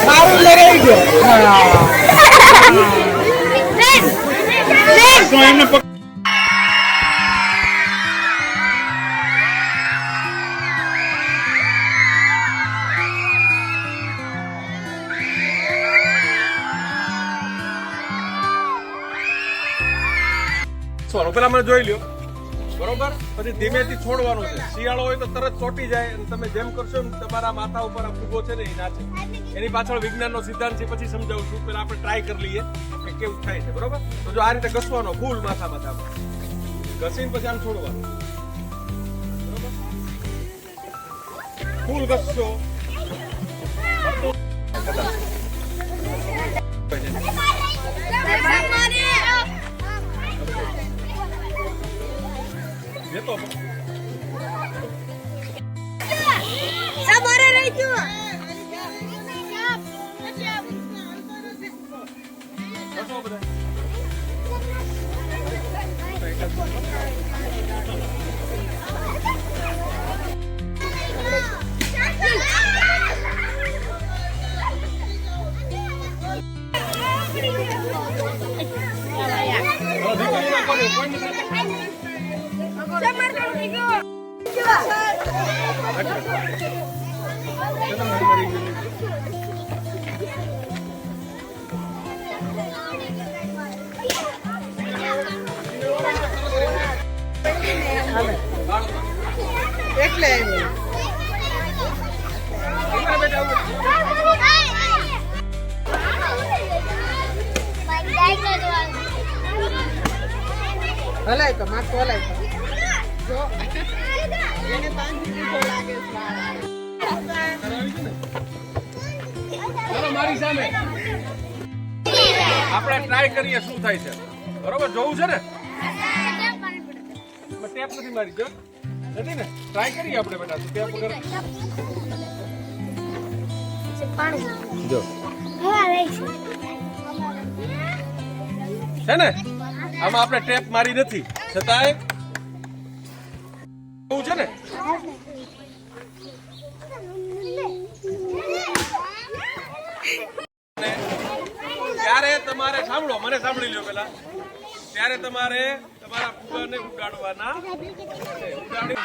મારું લઈ ગયો એમને પેલા મને જોઈ લ્યો બરોબર, પછી ધીમેથી છોડવાનું છે. શિયાળો હોય તો તરત ચોટી જાય અને તમે જેમ કરશો એમ તમારા માથા ઉપર આ ફૂગો છે ને એ નાચે. એની પાછળ વિજ્ઞાનનો સિદ્ધાંત છે, પછી સમજાવું છું. પેલા આપણે ટ્રાય કરી લઈએ કે કેવું થાય છે. બરોબર, તો જો આ રીતે ઘસવાનો ફૂલ માથામાં ઘસીને પછી આમ છોડવાનું. બરોબર, ફૂલ ઘસશો તો સવારે રહી ગયો એટલે હલાય તો માથું હલાય તો જો એને બાંધી દીધો લાગે ચાલો મારી સામે આપણે ટ્રાય કરીએ શું થાય છે. બરોબર, જોવું છે ને? ટેપ નથી મારી જો નથી ને, ટ્રાય કરીએ આપણે બેટા. ટેપ વગર જો છે ને, આમાં આપણે ટેપ મારી નથી છતાંય જોવું છે ને. ત્યારે તમારે સાંભળો, મને સાંભળી લો પેલા. ત્યારે તમારે તમારા ફૂગાને ઉડાડવાના. ઉડાડી